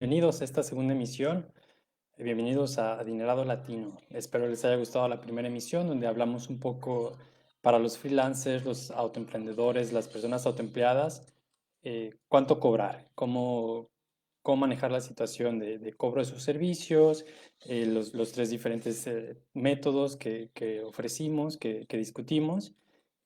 Bienvenidos a esta segunda emisión. Bienvenidos a Adinerado Latino. Espero les haya gustado la primera emisión donde hablamos un poco para los freelancers, los autoemprendedores, las personas autoempleadas, cuánto cobrar, cómo manejar la situación de cobro de sus servicios, los tres diferentes métodos que ofrecimos, que discutimos.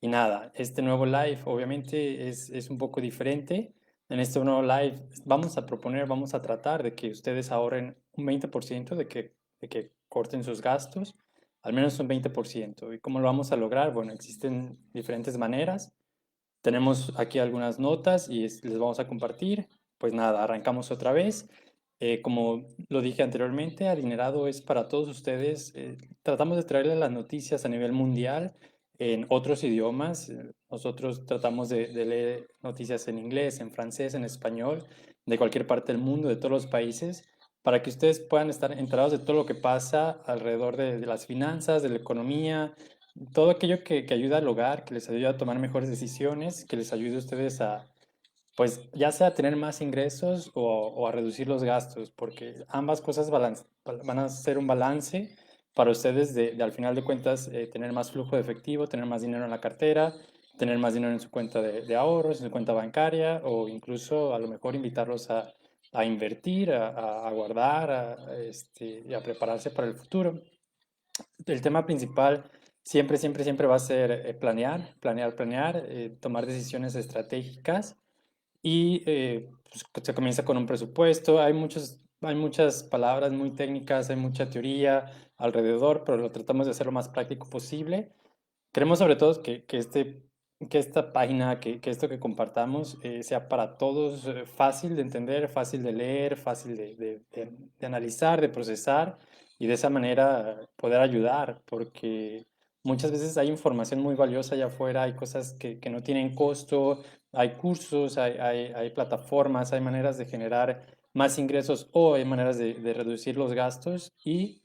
Y nada, este nuevo live obviamente es un poco diferente. En este nuevo live vamos a proponer, vamos a tratar de que ustedes ahorren un 20%, de que corten sus gastos, al menos un 20%. ¿Y cómo lo vamos a lograr? Bueno, existen diferentes maneras. Tenemos aquí algunas notas y les vamos a compartir. Pues nada, arrancamos otra vez. Como lo dije anteriormente, Adinerado es para todos ustedes. Tratamos de traerles las noticias a nivel mundial en otros idiomas. Nosotros tratamos de leer noticias en inglés, en francés, en español, de cualquier parte del mundo, de todos los países, para que ustedes puedan estar enterados de todo lo que pasa alrededor de las finanzas, de la economía, todo aquello que ayuda al hogar, que les ayuda a tomar mejores decisiones, que les ayude a ustedes a, pues ya sea a tener más ingresos o a reducir los gastos, porque ambas cosas van a ser un balance para ustedes de al final de cuentas tener más flujo de efectivo, tener más dinero en la cartera, tener más dinero en su cuenta de ahorros, en su cuenta bancaria o incluso a lo mejor invitarlos a invertir, a guardar, y a prepararse para el futuro. El tema principal siempre va a ser planear, tomar decisiones estratégicas y pues, se comienza con un presupuesto. Hay muchas palabras muy técnicas, hay mucha teoría alrededor, pero lo tratamos de hacer lo más práctico posible. Queremos sobre todo que esta página, que esto que compartamos sea para todos fácil de entender, fácil de leer, fácil de analizar, de procesar y de esa manera poder ayudar, porque muchas veces hay información muy valiosa allá afuera, hay cosas que no tienen costo, hay cursos, hay plataformas, hay maneras de generar más ingresos o hay maneras de reducir los gastos y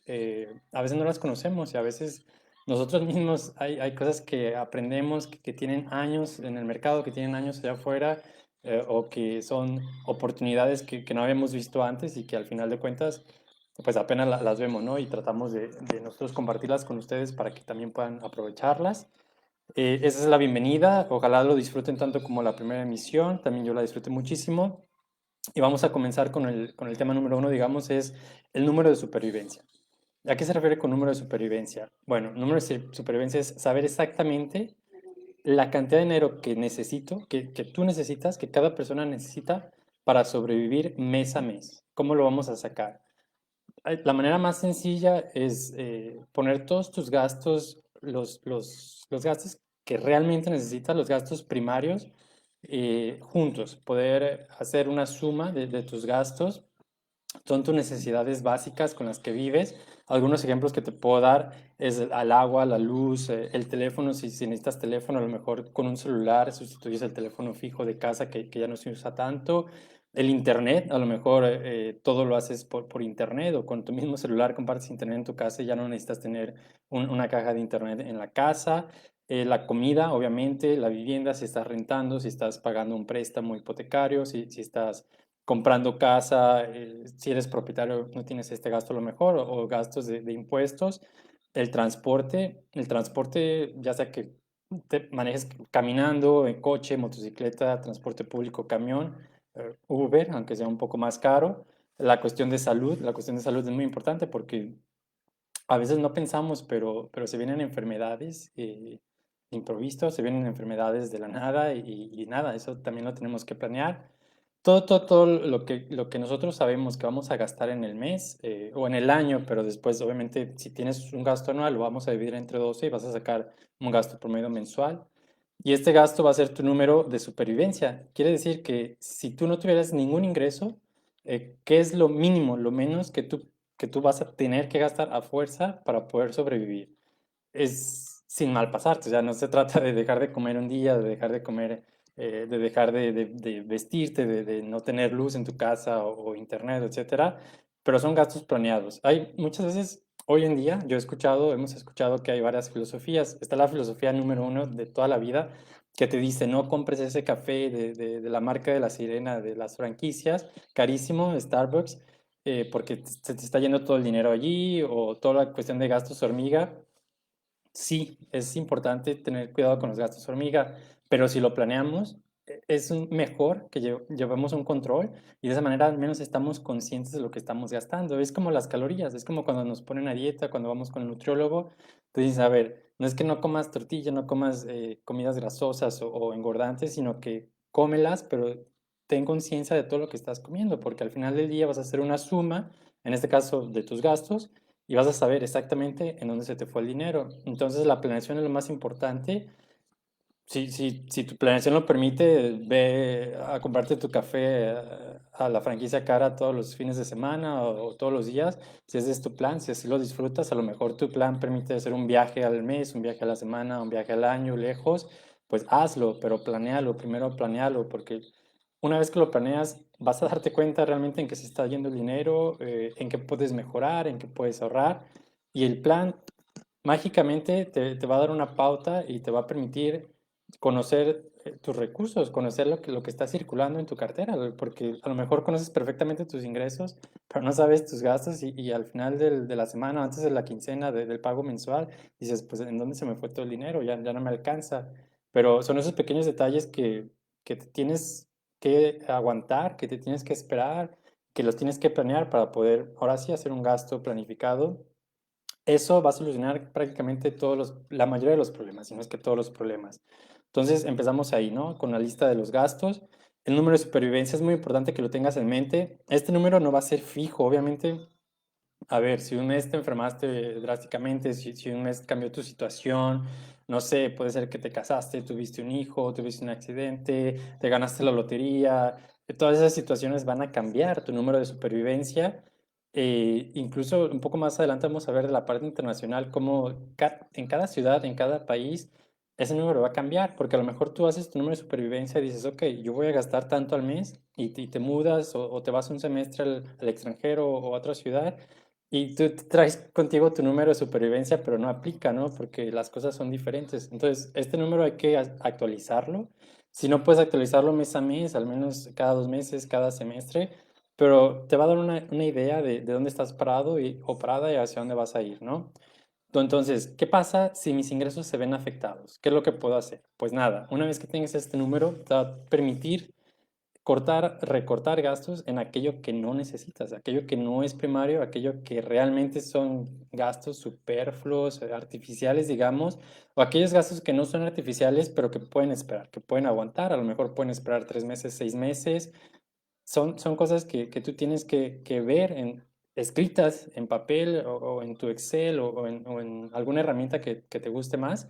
a veces no las conocemos y a veces nosotros mismos hay cosas que aprendemos que tienen años en el mercado, que tienen años allá afuera, o que son oportunidades que no habíamos visto antes y que al final de cuentas, pues apenas las vemos, ¿no? Y tratamos de nosotros compartirlas con ustedes para que también puedan aprovecharlas. Esa es la bienvenida. Ojalá lo disfruten tanto como la primera emisión. También yo la disfruté muchísimo. Y vamos a comenzar con el tema número uno, digamos, es el número de supervivencia. ¿A qué se refiere con número de supervivencia? Bueno, número de supervivencia es saber exactamente la cantidad de dinero que necesito, que tú necesitas, que cada persona necesita para sobrevivir mes a mes. ¿Cómo lo vamos a sacar? La manera más sencilla es poner todos tus gastos, los gastos que realmente necesitas, los gastos primarios, juntos. Poder hacer una suma de tus gastos son tus necesidades básicas con las que vives. Algunos ejemplos que te puedo dar es al agua, la luz, el teléfono, si necesitas teléfono, a lo mejor con un celular sustituyes el teléfono fijo de casa que ya no se usa tanto. El internet, a lo mejor todo lo haces por internet o con tu mismo celular compartes internet en tu casa y ya no necesitas tener una caja de internet en la casa. La comida, obviamente, la vivienda, si estás rentando, si estás pagando un préstamo hipotecario, si estás comprando casa, si eres propietario no tienes este gasto a lo mejor, o gastos de impuestos. El transporte, ya sea que te manejes caminando, en coche, motocicleta, transporte público, camión, Uber, aunque sea un poco más caro. La cuestión de salud es muy importante porque a veces no pensamos, pero se vienen enfermedades de improviso, se vienen enfermedades de la nada y nada, eso también lo tenemos que planear. Todo lo que nosotros sabemos que vamos a gastar en el mes o en el año, pero después, obviamente, si tienes un gasto anual, lo vamos a dividir entre 12 y vas a sacar un gasto promedio mensual. Y este gasto va a ser tu número de supervivencia. Quiere decir que si tú no tuvieras ningún ingreso, ¿qué es lo mínimo, lo menos que tú vas a tener que gastar a fuerza para poder sobrevivir? Es sin mal pasarte, o sea, no se trata de dejar de comer un día, de dejar de comer, de dejar de vestirte, de no tener luz en tu casa o internet, etcétera, pero son gastos planeados. Hay muchas veces, hoy en día, hemos escuchado que hay varias filosofías. Está la filosofía número uno de toda la vida, que te dice, no compres ese café de la marca de la sirena, de las franquicias, carísimo, Starbucks, porque se te está yendo todo el dinero allí o toda la cuestión de gastos hormiga. Sí, es importante tener cuidado con los gastos hormiga, pero si lo planeamos, mejor que llevemos un control y de esa manera al menos estamos conscientes de lo que estamos gastando. Es como las calorías, es como cuando nos ponen a dieta, cuando vamos con el nutriólogo, te dices, a ver, no es que no comas tortilla, no comas comidas grasosas o engordantes, sino que cómelas, pero ten conciencia de todo lo que estás comiendo, porque al final del día vas a hacer una suma, en este caso de tus gastos, y vas a saber exactamente en dónde se te fue el dinero. Entonces, la planeación es lo más importante. Si tu planeación lo permite, ve a comprarte tu café a la franquicia cara todos los fines de semana o todos los días. Si ese es tu plan, si así lo disfrutas, a lo mejor tu plan permite hacer un viaje al mes, un viaje a la semana, un viaje al año, lejos, pues hazlo, pero planéalo, primero planéalo, porque una vez que lo planeas, vas a darte cuenta realmente en qué se está yendo el dinero, en qué puedes mejorar, en qué puedes ahorrar. Y el plan mágicamente te va a dar una pauta y te va a permitir conocer tus recursos, conocer lo que está circulando en tu cartera, porque a lo mejor conoces perfectamente tus ingresos, pero no sabes tus gastos y al final de la semana, antes de la quincena del pago mensual, dices, pues ¿en dónde se me fue todo el dinero? Ya no me alcanza. Pero son esos pequeños detalles que te tienes que aguantar, que te tienes que esperar, que los tienes que planear para poder ahora sí hacer un gasto planificado. Eso va a solucionar prácticamente la mayoría de los problemas, si no es que todos los problemas. Entonces empezamos ahí, ¿no? Con la lista de los gastos. El número de supervivencia es muy importante que lo tengas en mente. Este número no va a ser fijo, obviamente. A ver, si un mes te enfermaste drásticamente, si un mes cambió tu situación, no sé, puede ser que te casaste, tuviste un hijo, tuviste un accidente, te ganaste la lotería, todas esas situaciones van a cambiar tu número de supervivencia. Incluso un poco más adelante vamos a ver de la parte internacional cómo en cada ciudad, en cada país, ese número va a cambiar, porque a lo mejor tú haces tu número de supervivencia y dices, ok, yo voy a gastar tanto al mes y te mudas o te vas un semestre al extranjero o a otra ciudad y tú traes contigo tu número de supervivencia, pero no aplica, ¿no? Porque las cosas son diferentes. Entonces, este número hay que actualizarlo. Si no puedes actualizarlo mes a mes, al menos cada 2 meses, cada semestre, pero te va a dar una idea de dónde estás parado o parada y hacia dónde vas a ir, ¿no? Entonces, ¿qué pasa si mis ingresos se ven afectados? ¿Qué es lo que puedo hacer? Pues nada, una vez que tengas este número, te va a permitir recortar gastos en aquello que no necesitas, aquello que no es primario, aquello que realmente son gastos superfluos, artificiales, digamos, o aquellos gastos que no son artificiales, pero que pueden esperar, que pueden aguantar, a lo mejor pueden esperar 3 meses, 6 meses. Son cosas que tú tienes que ver escritas en papel o en tu Excel o en alguna herramienta que te guste más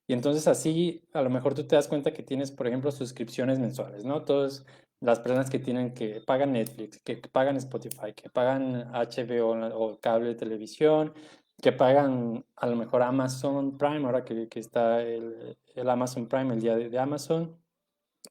y entonces así a lo mejor tú te das cuenta que tienes, por ejemplo, suscripciones mensuales, ¿no? Todas las personas que pagan Netflix, que pagan Spotify, que pagan HBO o cable de televisión, que pagan a lo mejor Amazon Prime, ahora que está el Amazon Prime, el día de Amazon,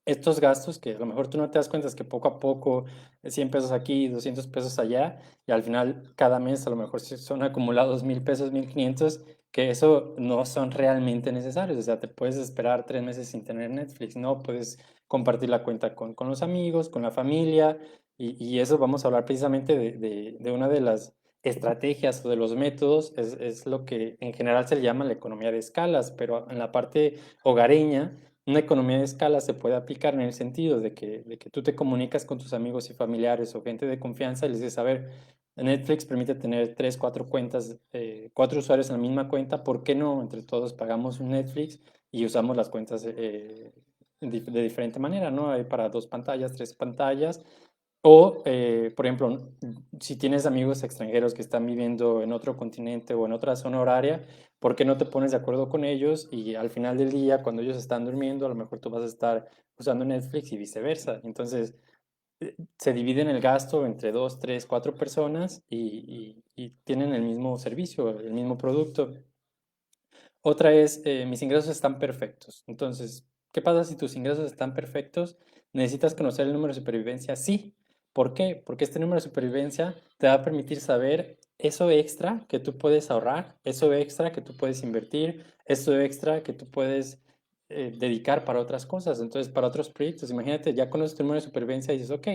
estos gastos que a lo mejor tú no te das cuenta es que poco a poco, 100 pesos aquí, 200 pesos allá, y al final cada mes a lo mejor son acumulados 1000 pesos, 1500, que eso no son realmente necesarios. O sea, te puedes esperar 3 meses sin tener Netflix, ¿no? Puedes compartir la cuenta con los amigos, con la familia, y eso vamos a hablar precisamente de una de las estrategias o de los métodos, es lo que en general se le llama la economía de escalas, pero en la parte hogareña, una economía de escala se puede aplicar en el sentido de que tú te comunicas con tus amigos y familiares o gente de confianza y les dices, a ver, Netflix permite tener 3, 4 cuentas, 4 usuarios en la misma cuenta, ¿por qué no? Entre todos pagamos un Netflix y usamos las cuentas de diferente manera, ¿no? Hay para 2 pantallas, 3 pantallas, o, por ejemplo, si tienes amigos extranjeros que están viviendo en otro continente o en otra zona horaria, ¿por qué no te pones de acuerdo con ellos? Y al final del día, cuando ellos están durmiendo, a lo mejor tú vas a estar usando Netflix y viceversa. Entonces, se dividen el gasto entre 2, 3, 4 personas y tienen el mismo servicio, el mismo producto. Otra es, mis ingresos están perfectos. Entonces, ¿qué pasa si tus ingresos están perfectos? ¿Necesitas conocer el número de supervivencia? Sí. ¿Por qué? Porque este número de supervivencia te va a permitir saber eso extra que tú puedes ahorrar, eso extra que tú puedes invertir, eso extra que tú puedes dedicar para otras cosas, entonces para otros proyectos. Imagínate, ya conoces tu número de supervivencia y dices, ok,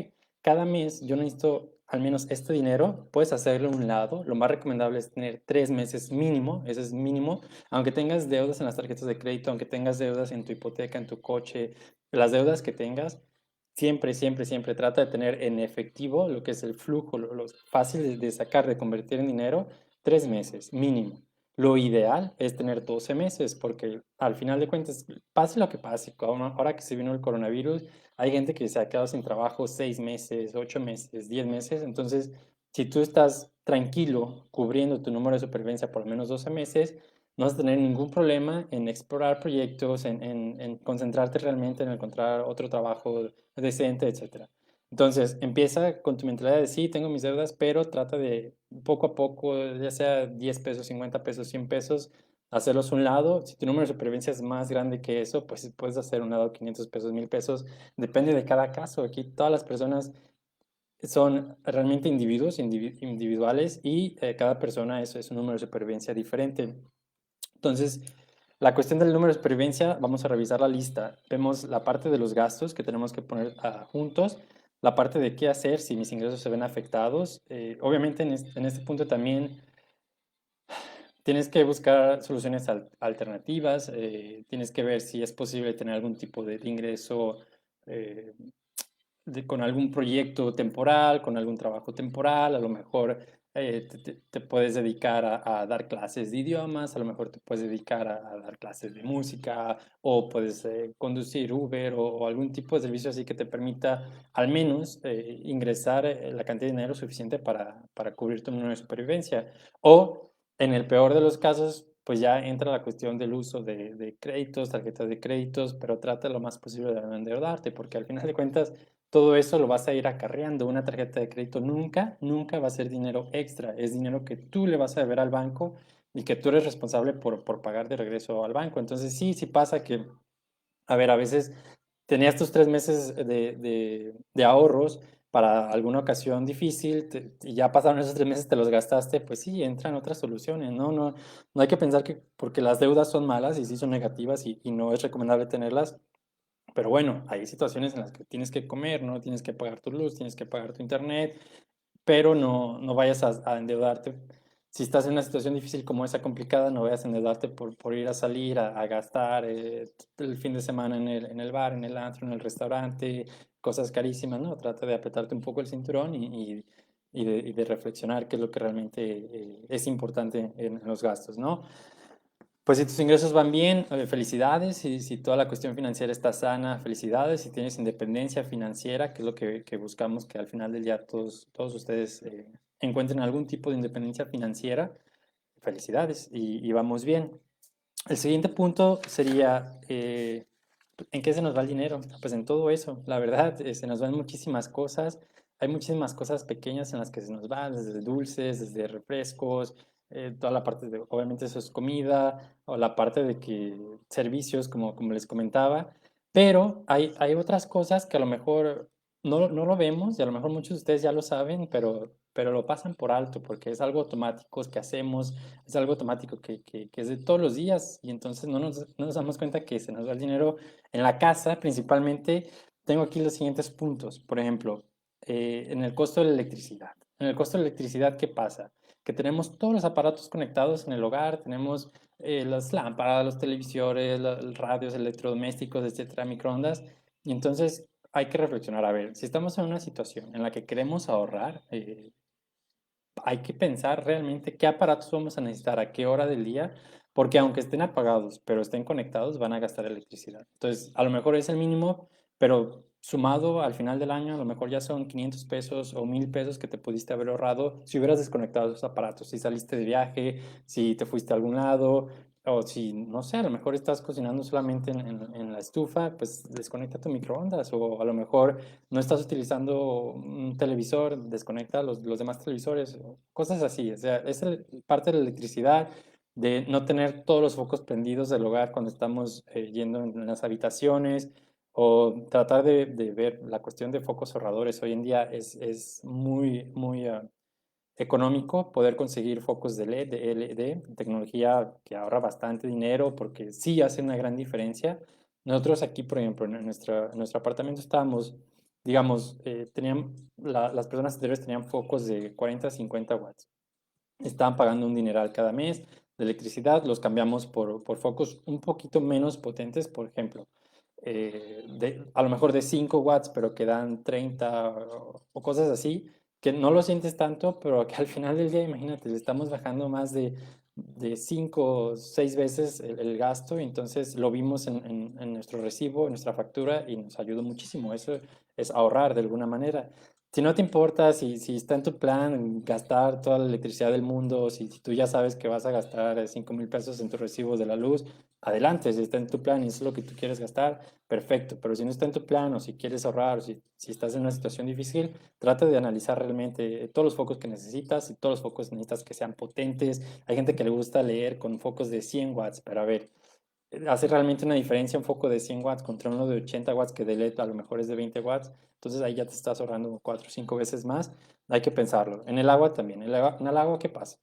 cada mes yo necesito al menos este dinero, puedes hacerlo a un lado. Lo más recomendable es tener 3 meses mínimo, ese es mínimo, aunque tengas deudas en las tarjetas de crédito, aunque tengas deudas en tu hipoteca, en tu coche, las deudas que tengas, siempre, siempre, siempre trata de tener en efectivo lo que es el flujo, lo fácil de sacar, de convertir en dinero, 3 meses mínimo. Lo ideal es tener 12 meses, porque al final de cuentas, pase lo que pase, ahora que se vino el coronavirus, hay gente que se ha quedado sin trabajo 6 meses, 8 meses, 10 meses. Entonces, si tú estás tranquilo cubriendo tu número de supervivencia por al menos 12 meses, no vas a tener ningún problema en explorar proyectos, en concentrarte realmente en encontrar otro trabajo decente, etcétera. Entonces, empieza con tu mentalidad de sí, tengo mis deudas, pero trata de poco a poco, ya sea 10 pesos, 50 pesos, 100 pesos, hacerlos a un lado. Si tu número de supervivencia es más grande que eso, pues puedes hacer un lado 500 pesos, 1000 pesos. Depende de cada caso. Aquí todas las personas son realmente individuos individuales y cada persona es un número de supervivencia diferente. Entonces, la cuestión del número de supervivencia, vamos a revisar la lista. Vemos la parte de los gastos que tenemos que poner juntos, la parte de qué hacer si mis ingresos se ven afectados. Obviamente en este punto también tienes que buscar soluciones alternativas, tienes que ver si es posible tener algún tipo de ingreso eh, con algún proyecto temporal, con algún trabajo temporal. A lo mejor te puedes dedicar a dar clases de idiomas, a lo mejor te puedes dedicar a dar clases de música, o puedes conducir Uber o algún tipo de servicio así que te permita al menos ingresar la cantidad de dinero suficiente para cubrir tu número de supervivencia. O en el peor de los casos, pues ya entra la cuestión del uso de créditos, tarjetas de créditos, pero trata lo más posible de no endeudarte, porque al final de cuentas todo eso lo vas a ir acarreando. Una tarjeta de crédito nunca, nunca va a ser dinero extra. Es dinero que tú le vas a deber al banco y que tú eres responsable por pagar de regreso al banco. Entonces sí, sí pasa que, a ver, a veces tenías tus 3 meses de ahorros para alguna ocasión difícil y ya pasaron esos 3 meses, te los gastaste, pues sí, entran otras soluciones, ¿no? No, no hay que pensar que porque las deudas son malas y sí son negativas y no es recomendable tenerlas, pero bueno, hay situaciones en las que tienes que comer, ¿no? Tienes que pagar tu luz, tienes que pagar tu internet, pero no vayas a endeudarte. Si estás en una situación difícil como esa complicada, no vayas a endeudarte por ir a salir, a gastar el fin de semana en el bar, en el antro, en el restaurante, cosas carísimas, ¿no? Trata de apretarte un poco el cinturón y de reflexionar qué es lo que realmente es importante en los gastos, ¿no? Pues si tus ingresos van bien, felicidades. Si toda la cuestión financiera está sana, felicidades. Si tienes independencia financiera, que es lo que buscamos, que al final del día todos ustedes encuentren algún tipo de independencia financiera, felicidades y vamos bien. El siguiente punto sería, ¿en qué se nos va el dinero? Pues en todo eso, la verdad, se nos van muchísimas cosas. Hay muchísimas cosas pequeñas en las que se nos van, desde dulces, desde refrescos, toda la parte de, obviamente eso es comida, o la parte de que servicios, como les comentaba, pero hay otras cosas que a lo mejor no lo vemos y a lo mejor muchos de ustedes ya lo saben, pero lo pasan por alto porque es algo automático que hacemos, es algo automático que es de todos los días y entonces no nos damos cuenta que se nos va el dinero en la casa. Principalmente tengo aquí los siguientes puntos. Por ejemplo, en el costo de la electricidad. En el costo de la electricidad, ¿qué pasa? Que tenemos todos los aparatos conectados en el hogar, tenemos las lámparas, los televisores, los radios, electrodomésticos, etcétera, microondas. Y entonces hay que reflexionar, a ver, si estamos en una situación en la que queremos ahorrar, hay que pensar realmente qué aparatos vamos a necesitar, a qué hora del día, porque aunque estén apagados, pero estén conectados, van a gastar electricidad. Entonces, a lo mejor es el mínimo, pero sumado al final del año, a lo mejor ya son 500 pesos o 1000 pesos que te pudiste haber ahorrado si hubieras desconectado esos aparatos, si saliste de viaje, si te fuiste a algún lado, o si, no sé, a lo mejor estás cocinando solamente en la estufa, pues desconecta tu microondas, o a lo mejor no estás utilizando un televisor, desconecta los demás televisores, cosas así. O sea, es parte de la electricidad, de no tener todos los focos prendidos del hogar cuando estamos yendo en las habitaciones, o tratar de ver la cuestión de focos ahorradores. Hoy en día es muy, muy económico poder conseguir focos de LED, de LED, tecnología que ahorra bastante dinero porque sí hace una gran diferencia. Nosotros aquí, por ejemplo, en nuestro apartamento estábamos, digamos, las personas anteriores tenían focos de 40 a 50 watts. Estaban pagando un dineral cada mes de electricidad, los cambiamos por focos un poquito menos potentes, por ejemplo, a lo mejor de 5 watts, pero que dan 30 o cosas así, que no lo sientes tanto, pero que al final del día, imagínate, le estamos bajando más de 5 o 6 veces el gasto, y entonces lo vimos en nuestro recibo, en nuestra factura, y nos ayudó muchísimo. Eso es ahorrar de alguna manera. Si no te importa, si está en tu plan gastar toda la electricidad del mundo, si tú ya sabes que vas a gastar 5,000 pesos en tu recibo de la luz, adelante, si está en tu plan y eso es lo que tú quieres gastar, perfecto. Pero si no está en tu plan o si quieres ahorrar o si estás en una situación difícil, trata de analizar realmente todos los focos que necesitas y todos los focos necesitas que sean potentes. Hay gente que le gusta leer con focos de 100 watts, pero a ver, hace realmente una diferencia un foco de 100 watts contra uno de 80 watts que de LED a lo mejor es de 20 watts. Entonces ahí ya te estás ahorrando 4 o 5 veces más. Hay que pensarlo. En el agua también. En el agua, ¿qué pasa?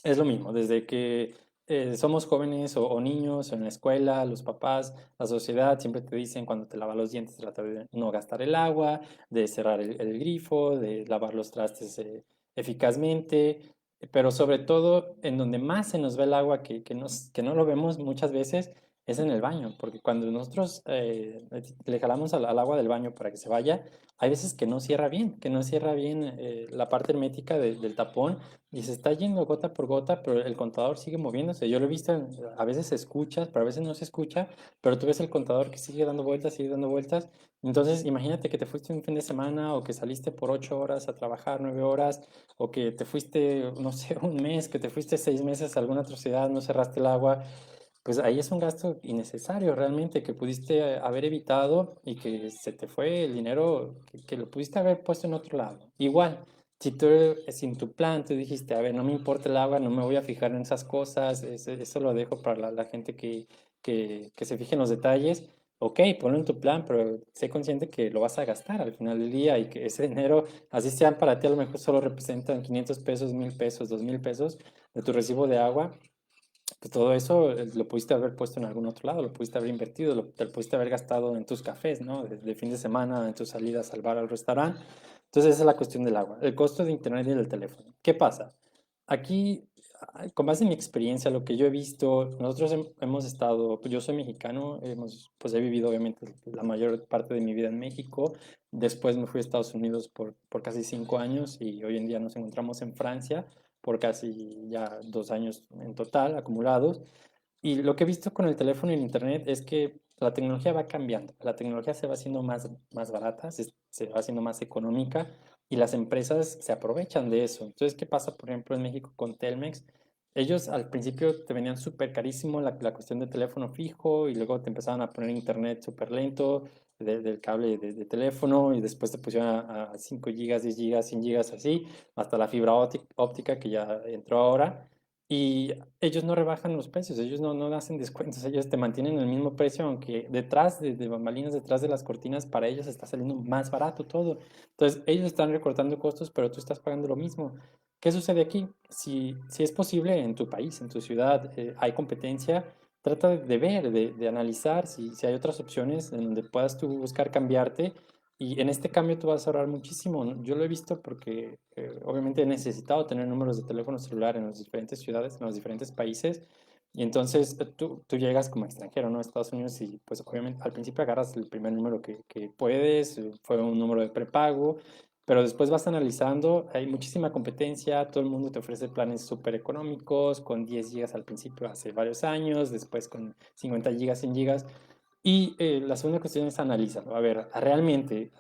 Es lo mismo, desde que somos jóvenes o niños, o en la escuela, los papás, la sociedad siempre te dicen cuando te lavas los dientes, trata de no gastar el agua, de cerrar el grifo, de lavar los trastes eficazmente, pero sobre todo en donde más se nos ve el agua que no lo vemos muchas veces es en el baño, porque cuando nosotros le jalamos al agua del baño para que se vaya, hay veces que no cierra bien la parte hermética del tapón y se está yendo gota por gota, pero el contador sigue moviéndose. Yo lo he visto, a veces se escucha, pero a veces no se escucha, pero tú ves el contador que sigue dando vueltas, sigue dando vueltas. Entonces, imagínate que te fuiste un fin de semana o que saliste por 8 horas a trabajar, 9 horas, o que te fuiste, no sé, un mes, que te fuiste 6 meses a alguna otra ciudad, no cerraste el agua. Pues ahí es un gasto innecesario realmente que pudiste haber evitado y que se te fue el dinero que lo pudiste haber puesto en otro lado. Igual, si tú sin tu plan, tú dijiste, a ver, no me importa el agua, no me voy a fijar en esas cosas, eso lo dejo para la gente que se fije en los detalles. Ok, ponlo en tu plan, pero sé consciente que lo vas a gastar al final del día y que ese dinero, así sean para ti, a lo mejor solo representan 500 pesos, 1000 pesos, 2000 pesos de tu recibo de agua, pues todo eso lo pudiste haber puesto en algún otro lado, lo pudiste haber invertido, te lo pudiste haber gastado en tus cafés, ¿no? De fin de semana, en tus salidas al bar, al restaurante. Entonces esa es la cuestión del agua, el costo de internet y del teléfono. ¿Qué pasa? Aquí, con base en mi experiencia, lo que yo he visto, nosotros hemos estado, pues yo soy mexicano, pues he vivido obviamente la mayor parte de mi vida en México, después me fui a Estados Unidos por casi 5 años y hoy en día nos encontramos en Francia por casi ya 2 años en total acumulados. Y lo que he visto con el teléfono y el internet es que la tecnología va cambiando, la tecnología se va haciendo más barata, se va haciendo más económica y las empresas se aprovechan de eso. Entonces, ¿qué pasa, por ejemplo, en México con Telmex? Ellos al principio te venían súper carísimo la cuestión de teléfono fijo y luego te empezaban a poner internet súper lento del cable de teléfono y después te pusieron a 5 gigas, 10 gigas, 100 gigas así, hasta la fibra óptica que ya entró ahora. Y ellos no rebajan los precios, ellos no hacen descuentos, ellos te mantienen el mismo precio, aunque detrás de bambalinas, detrás de las cortinas, para ellos está saliendo más barato todo. Entonces, ellos están recortando costos, pero tú estás pagando lo mismo. ¿Qué sucede aquí? Si es posible en tu país, en tu ciudad, hay competencia, trata de ver, de analizar si hay otras opciones en donde puedas tú buscar cambiarte y en este cambio tú vas a ahorrar muchísimo, ¿no? Yo lo he visto porque obviamente he necesitado tener números de teléfono celular en las diferentes ciudades, en los diferentes países. Y entonces tú llegas como extranjero, ¿no? A Estados Unidos y pues obviamente al principio agarras el primer número que puedes, fue un número de prepago, pero después vas analizando, hay muchísima competencia, todo el mundo te ofrece planes súper económicos, con 10 gigas al principio hace varios años, después con 50 gigas, 100 gigas. Y la segunda cuestión es analizarlo. A ver, realmente,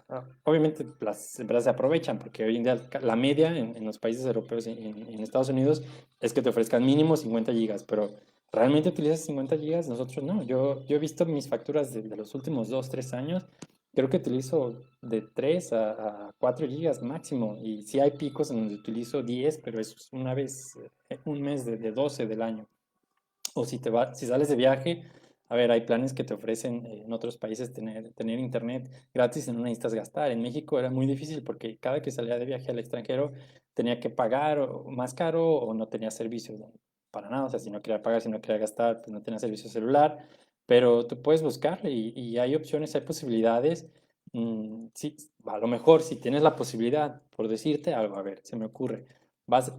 obviamente las empresas se aprovechan porque hoy en día la media en los países europeos y en Estados Unidos es que te ofrezcan mínimo 50 gigas, pero ¿realmente utilizas 50 gigas? Nosotros no. Yo he visto mis facturas de los últimos 2 3 años, creo que utilizo de 3 a 4 gigas máximo. Y sí hay picos en donde utilizo 10, pero es una vez, un mes de 12 del año. O si sales de viaje, a ver, hay planes que te ofrecen en otros países tener internet gratis y no necesitas gastar. En México era muy difícil porque cada que salía de viaje al extranjero tenía que pagar más caro o no tenía servicio para nada. O sea, si no quería pagar, si no quería gastar, pues no tenía servicio celular. pero tú puedes buscarle y hay opciones, hay posibilidades. Sí, a lo mejor si tienes la posibilidad, por decirte algo, a ver, se me ocurre, vas,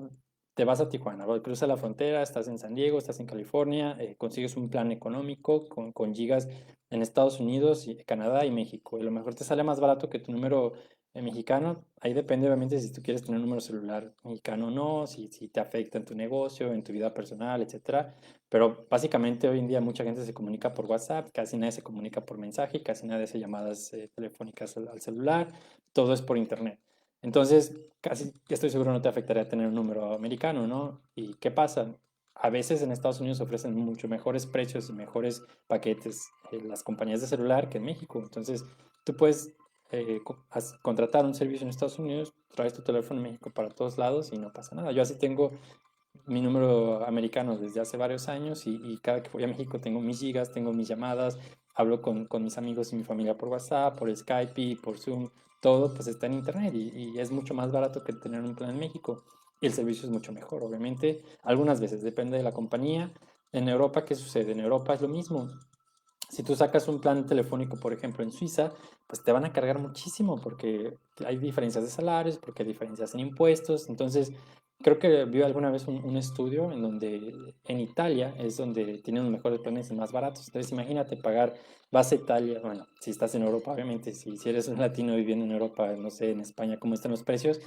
te vas a Tijuana, cruzas la frontera, estás en San Diego, estás en California, consigues un plan económico con gigas en Estados Unidos, y Canadá y México. Y a lo mejor te sale más barato que tu número mexicano. Ahí depende obviamente si tú quieres tener un número celular mexicano o no, si te afecta en tu negocio, en tu vida personal, etcétera. Pero básicamente hoy en día mucha gente se comunica por WhatsApp, casi nadie se comunica por mensaje, casi nadie hace llamadas telefónicas al celular, todo es por internet. Entonces, casi estoy seguro no te afectaría tener un número americano, ¿no? ¿Y qué pasa? A veces en Estados Unidos ofrecen mucho mejores precios y mejores paquetes las compañías de celular que en México. Entonces, tú puedes contratar un servicio en Estados Unidos, traes tu teléfono en México para todos lados y no pasa nada. Yo así tengo mi número americano desde hace varios años y cada que voy a México tengo mis gigas, tengo mis llamadas, hablo con mis amigos y mi familia por WhatsApp, por Skype y por Zoom, todo pues está en internet y es mucho más barato que tener un plan en México y el servicio es mucho mejor, obviamente, algunas veces depende de la compañía. En Europa, ¿qué sucede? En Europa es lo mismo. Si tú sacas un plan telefónico, por ejemplo, en Suiza, pues te van a cargar muchísimo porque hay diferencias de salarios, porque hay diferencias en impuestos. Entonces, creo que vi alguna vez un estudio en donde en Italia es donde tienen los mejores planes y más baratos. Entonces, imagínate pagar base Italia, bueno, si estás en Europa, obviamente, si eres un latino viviendo en Europa, no sé, en España, cómo están los precios,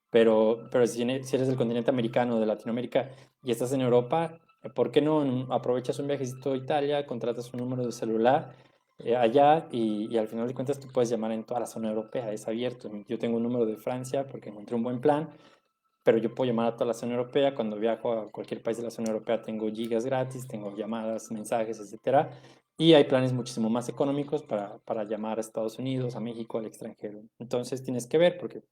pero si eres del continente americano, de Latinoamérica, y estás en Europa, ¿por qué no aprovechas un viajecito a Italia, contratas un número de celular allá y al final de cuentas tú puedes llamar en toda la zona europea, es abierto. Yo tengo un número de Francia porque encontré un buen plan, pero yo puedo llamar a toda la zona europea. Cuando viajo a cualquier país de la zona europea tengo gigas gratis, tengo llamadas, mensajes, etcétera. Y hay planes muchísimo más económicos para llamar a Estados Unidos, a México, al extranjero. Entonces tienes que ver, porque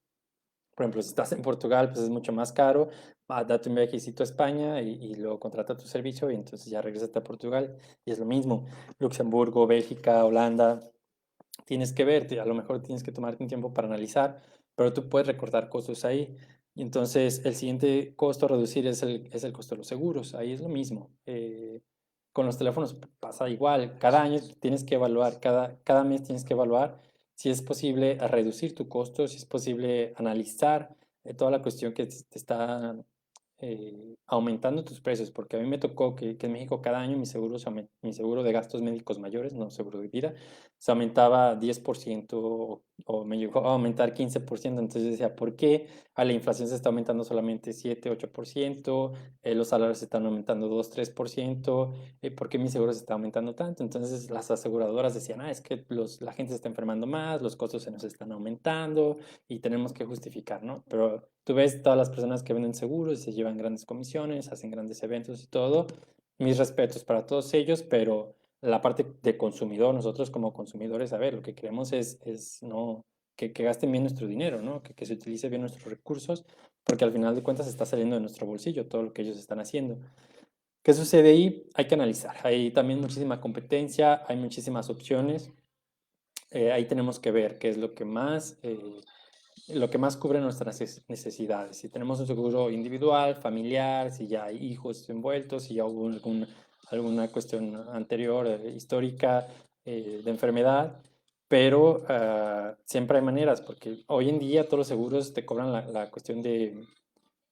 por ejemplo, si estás en Portugal, pues es mucho más caro. Date un viajecito a España y luego contrata tu servicio y entonces ya regresas a Portugal y es lo mismo. Luxemburgo, Bélgica, Holanda, tienes que ver, a lo mejor tienes que tomarte un tiempo para analizar, pero tú puedes recortar costos ahí. Y entonces el siguiente costo a reducir es el costo de los seguros. Ahí es lo mismo. Con los teléfonos pasa igual. Cada año tienes que evaluar, cada mes tienes que evaluar si es posible reducir tu costo, si es posible analizar toda la cuestión que te está aumentando tus precios, porque a mí me tocó que en México cada año mi seguro de gastos médicos mayores, no seguro de vida, se aumentaba 10% o me llegó a aumentar 15%. Entonces yo decía, ¿por qué a la inflación se está aumentando solamente 7, 8%? Los salarios se están aumentando 2, 3%. ¿Por qué mi seguro se está aumentando tanto? Entonces las aseguradoras decían, es que la gente se está enfermando más, los costos se nos están aumentando y tenemos que justificar, ¿no? Pero tú ves todas las personas que venden seguros y se llevan grandes comisiones, hacen grandes eventos y todo. Mis respetos para todos ellos, pero la parte de consumidor, nosotros como consumidores, a ver, lo que queremos es no, que gasten bien nuestro dinero, ¿no? Que se utilice bien nuestros recursos, porque al final de cuentas está saliendo de nuestro bolsillo todo lo que ellos están haciendo. ¿Qué sucede ahí? Hay que analizar. Hay también muchísima competencia, hay muchísimas opciones. Ahí tenemos que ver qué es lo que más cubre nuestras necesidades. Si tenemos un seguro individual, familiar, si ya hay hijos envueltos, si ya hubo alguna cuestión anterior, histórica, de enfermedad, pero siempre hay maneras, porque hoy en día todos los seguros te cobran la cuestión de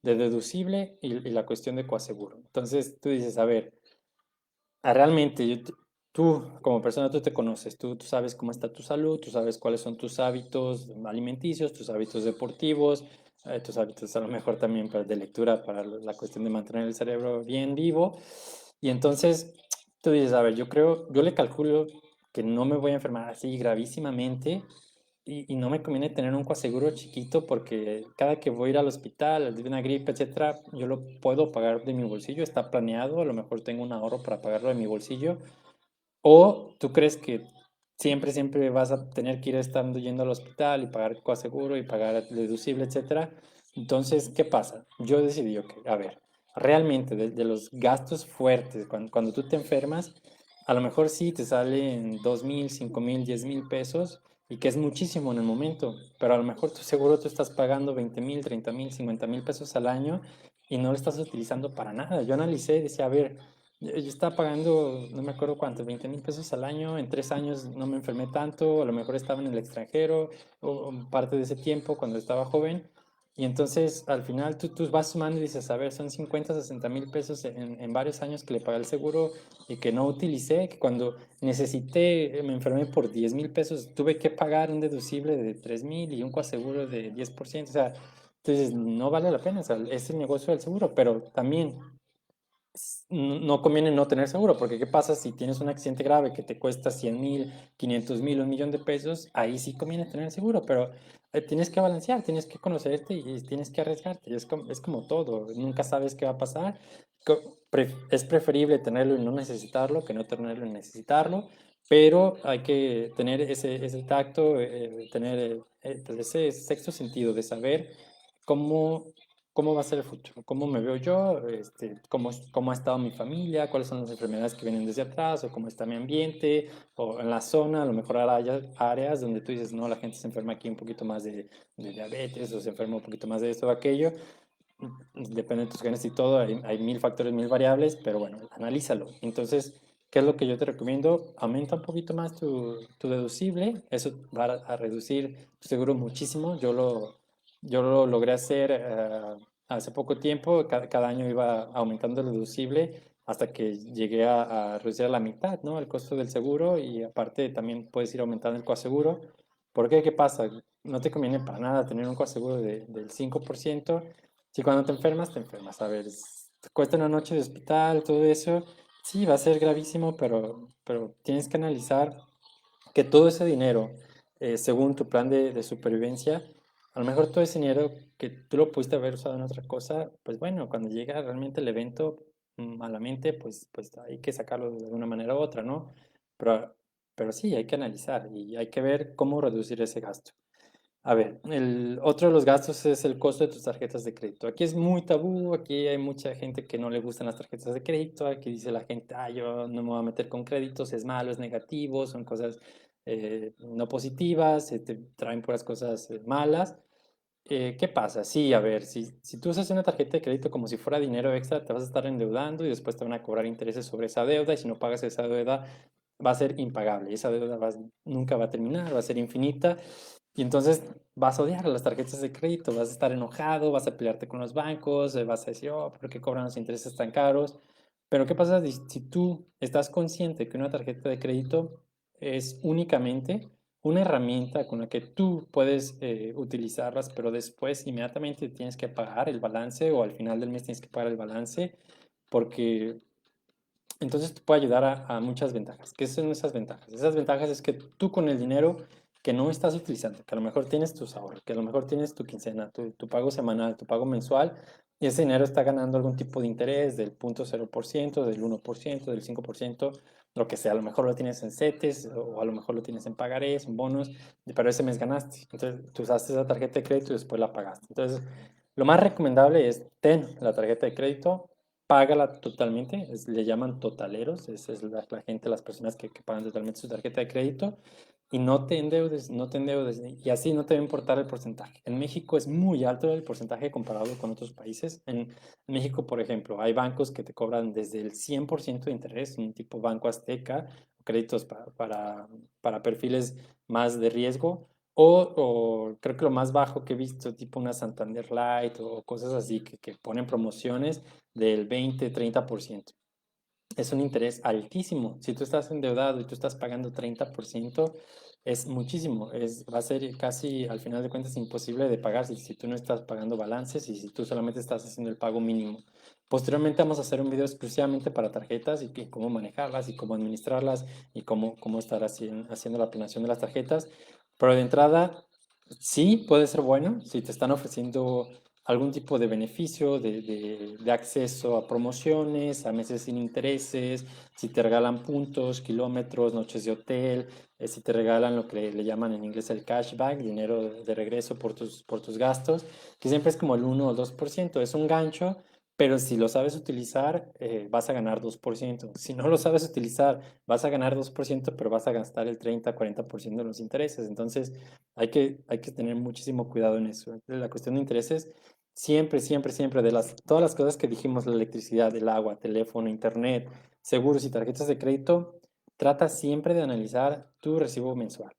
deducible y la cuestión de coaseguro. Entonces tú dices, a ver, realmente tú como persona tú te conoces, tú sabes cómo está tu salud, tú sabes cuáles son tus hábitos alimenticios, tus hábitos deportivos, tus hábitos a lo mejor también de lectura para la cuestión de mantener el cerebro bien vivo. Y entonces tú dices, a ver, yo le calculo que no me voy a enfermar así gravísimamente y no me conviene tener un coaseguro chiquito porque cada que voy a ir al hospital, de una gripe, etcétera, yo lo puedo pagar de mi bolsillo, está planeado, a lo mejor tengo un ahorro para pagarlo de mi bolsillo. ¿O tú crees que siempre vas a tener que ir estando yendo al hospital y pagar coaseguro y pagar deducible, etcétera? Entonces, ¿qué pasa? Yo decidí, ok, a ver, realmente de los gastos fuertes, cuando tú te enfermas, a lo mejor sí te salen 2,000, 5,000, 10,000 pesos y que es muchísimo en el momento, pero a lo mejor tu seguro tú estás pagando 20,000, 30,000, 50,000 pesos al año y no lo estás utilizando para nada. Yo analicé y decía, a ver, Yo estaba pagando, no me acuerdo cuánto, 20,000 pesos al año. En 3 años no me enfermé tanto, a lo mejor estaba en el extranjero o parte de ese tiempo cuando estaba joven. Y entonces al final tú vas sumando y dices, a ver, son 50, 60,000 pesos en varios años que le pagué el seguro y que no utilicé, que cuando necesité, me enfermé por 10,000 pesos, tuve que pagar un deducible de 3,000 y un coaseguro de 10%. O sea, entonces no vale la pena, o sea, es el negocio del seguro, pero también no conviene no tener seguro, porque ¿qué pasa si tienes un accidente grave que te cuesta 100,000, 500,000, 1 millón de pesos? Ahí sí conviene tener seguro, pero tienes que balancear, tienes que conocerte y tienes que arriesgarte. Es como todo, nunca sabes qué va a pasar. Es preferible tenerlo y no necesitarlo que no tenerlo y necesitarlo, pero hay que tener ese tacto, tener pues ese sexto sentido de saber cómo cómo va a ser el futuro, cómo me veo yo, cómo ha estado mi familia, cuáles son las enfermedades que vienen desde atrás, o cómo está mi ambiente, o en la zona, a lo mejor hay áreas donde tú dices, no, la gente se enferma aquí un poquito más de diabetes, o se enferma un poquito más de esto o aquello. Depende de tus genes y todo, hay mil factores, mil variables, pero bueno, analízalo. Entonces, ¿qué es lo que yo te recomiendo? Aumenta un poquito más tu deducible, eso va a reducir tu seguro muchísimo. Yo lo logré hacer hace poco tiempo, cada año iba aumentando el deducible hasta que llegué a reducir a la mitad, ¿no? El costo del seguro, y aparte también puedes ir aumentando el coaseguro. ¿Por qué? ¿Qué pasa? No te conviene para nada tener un coaseguro del 5%. Si cuando te enfermas, te enfermas. A ver, te cuesta una noche de hospital, todo eso. Sí, va a ser gravísimo, pero tienes que analizar que todo ese dinero, según tu plan de supervivencia, a lo mejor todo ese dinero que tú lo pudiste haber usado en otra cosa, pues bueno, cuando llega realmente el evento, malamente, pues hay que sacarlo de una manera u otra, ¿no? Pero, pero sí, hay que analizar y hay que ver cómo reducir ese gasto. A ver, el otro de los gastos es el costo de tus tarjetas de crédito. Aquí es muy tabú, aquí hay mucha gente que no le gustan las tarjetas de crédito, aquí dice la gente, yo no me voy a meter con créditos, es malo, es negativo, son cosas no positivas, te traen puras cosas malas. ¿Qué pasa? Sí, a ver, si tú usas una tarjeta de crédito como si fuera dinero extra, te vas a estar endeudando y después te van a cobrar intereses sobre esa deuda, y si no pagas esa deuda va a ser impagable, y esa deuda nunca va a terminar, va a ser infinita. Y entonces vas a odiar las tarjetas de crédito, vas a estar enojado, vas a pelearte con los bancos, vas a decir, oh, ¿por qué cobran los intereses tan caros? Pero ¿qué pasa si tú estás consciente que una tarjeta de crédito es únicamente una herramienta con la que tú puedes utilizarlas, pero después inmediatamente tienes que pagar el balance, o al final del mes tienes que pagar el balance? Porque entonces te puede ayudar a muchas ventajas. ¿Qué son esas ventajas? Esas ventajas es que tú, con el dinero que no estás utilizando, que a lo mejor tienes tus ahorros, que a lo mejor tienes tu quincena, tu pago semanal, tu pago mensual, y ese dinero está ganando algún tipo de interés del 0,0%, del 1%, del 5%, lo que sea. A lo mejor lo tienes en CETES, o a lo mejor lo tienes en pagarés, en bonos, pero ese mes ganaste. Entonces tú usaste esa tarjeta de crédito y después la pagaste. Entonces, lo más recomendable es ten la tarjeta de crédito, págala totalmente. Le llaman totaleros, esa es la gente, las personas que pagan totalmente su tarjeta de crédito, y no te endeudes, no te endeudes, y así no te va a importar el porcentaje. En México es muy alto el porcentaje comparado con otros países. En México, por ejemplo, hay bancos que te cobran desde el 100% de interés, un tipo Banco Azteca, créditos para perfiles más de riesgo, o creo que lo más bajo que he visto, tipo una Santander Light o cosas así, que ponen promociones del 20, 30%. Es un interés altísimo. Si tú estás endeudado y tú estás pagando 30%, es muchísimo. Va a ser casi, al final de cuentas, imposible de pagar si tú no estás pagando balances y si tú solamente estás haciendo el pago mínimo. Posteriormente vamos a hacer un video exclusivamente para tarjetas, y cómo manejarlas y cómo administrarlas y cómo estar haciendo la planeación de las tarjetas. Pero de entrada, sí puede ser bueno si te están ofreciendo algún tipo de beneficio, de acceso a promociones, a meses sin intereses, si te regalan puntos, kilómetros, noches de hotel, si te regalan lo que le llaman en inglés el cashback, dinero de regreso por tus gastos, que siempre es como el 1 o 2%. Es un gancho, pero si lo sabes utilizar, vas a ganar 2%. Si no lo sabes utilizar, vas a ganar 2%, pero vas a gastar el 30, 40% de los intereses. Entonces, hay que tener muchísimo cuidado en eso. La cuestión de intereses, siempre, siempre, siempre, todas las cosas que dijimos, la electricidad, el agua, teléfono, internet, seguros y tarjetas de crédito, trata siempre de analizar tu recibo mensual.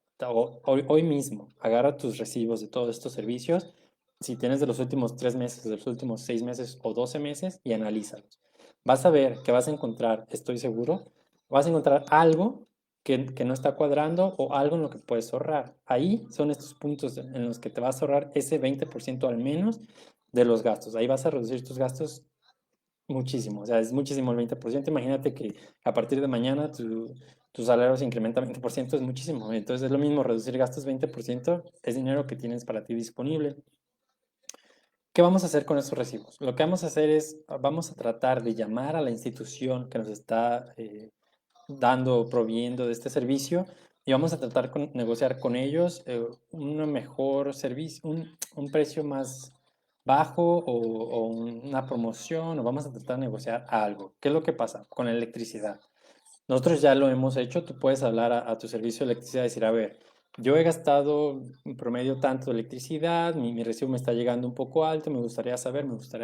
Hoy mismo, agarra tus recibos de todos estos servicios, si tienes de los últimos 3 meses, de los últimos 6 meses o 12 meses, y analízalos. Vas a ver que vas a encontrar, estoy seguro, vas a encontrar algo que no está cuadrando o algo en lo que puedes ahorrar. Ahí son estos puntos en los que te vas a ahorrar ese 20% al menos de los gastos. Ahí vas a reducir tus gastos muchísimo, o sea, es muchísimo el 20%. Imagínate que a partir de mañana tu salario se incrementa 20%, es muchísimo. Entonces es lo mismo, reducir gastos 20% es dinero que tienes para ti disponible. ¿Qué vamos a hacer con estos recibos? Lo que vamos a hacer es, vamos a tratar de llamar a la institución que nos está dando o proveyendo de este servicio y vamos a tratar de negociar con ellos un mejor servicio, un precio más bajo o una promoción, o vamos a tratar de negociar algo. ¿Qué es lo que pasa con la electricidad? Nosotros ya lo hemos hecho, tú puedes hablar a tu servicio de electricidad y decir, a ver, yo he gastado en promedio tanto de electricidad, mi recibo me está llegando un poco alto, me gustaría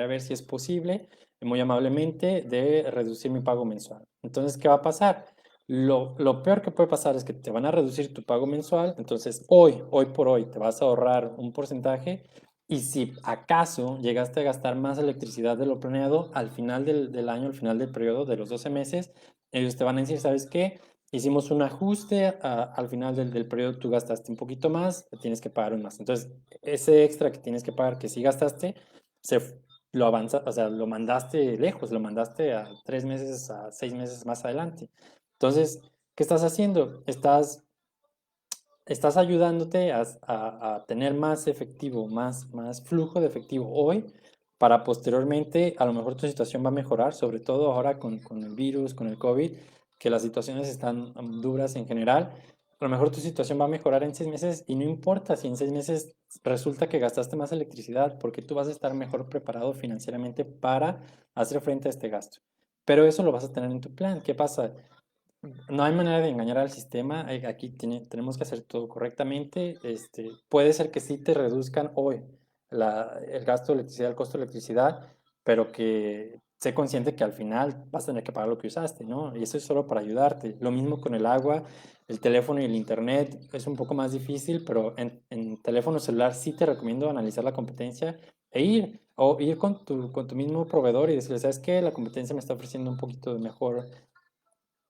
ver si es posible, muy amablemente, de reducir mi pago mensual. Entonces, ¿qué va a pasar? Lo peor que puede pasar es que te van a reducir tu pago mensual, entonces hoy por hoy, te vas a ahorrar un porcentaje y si acaso llegaste a gastar más electricidad de lo planeado, al final del año, al final del periodo de los 12 meses, ellos te van a decir, ¿sabes qué? Hicimos un ajuste, al final del periodo tú gastaste un poquito más, te tienes que pagar un más. Entonces, ese extra que tienes que pagar, que sí gastaste, se, lo avanza, o sea, lo mandaste lejos, lo mandaste a 3 meses, a 6 meses más adelante. Entonces, ¿qué estás haciendo? Estás ayudándote a tener más efectivo, más flujo de efectivo hoy para posteriormente, a lo mejor tu situación va a mejorar, sobre todo ahora con el virus, con el COVID, que las situaciones están duras en general. A lo mejor tu situación va a mejorar en 6 meses y no importa si en 6 meses resulta que gastaste más electricidad, porque tú vas a estar mejor preparado financieramente para hacer frente a este gasto. Pero eso lo vas a tener en tu plan. ¿Qué pasa? No hay manera de engañar al sistema. Aquí tenemos que hacer todo correctamente. Puede ser que sí te reduzcan hoy el gasto de electricidad, el costo de electricidad, pero que sé consciente que al final vas a tener que pagar lo que usaste, ¿no? Y eso es solo para ayudarte. Lo mismo con el agua, el teléfono y el internet. Es un poco más difícil, pero en teléfono celular sí te recomiendo analizar la competencia o ir con tu mismo proveedor y decirle, ¿sabes qué? La competencia me está ofreciendo un poquito de mejor,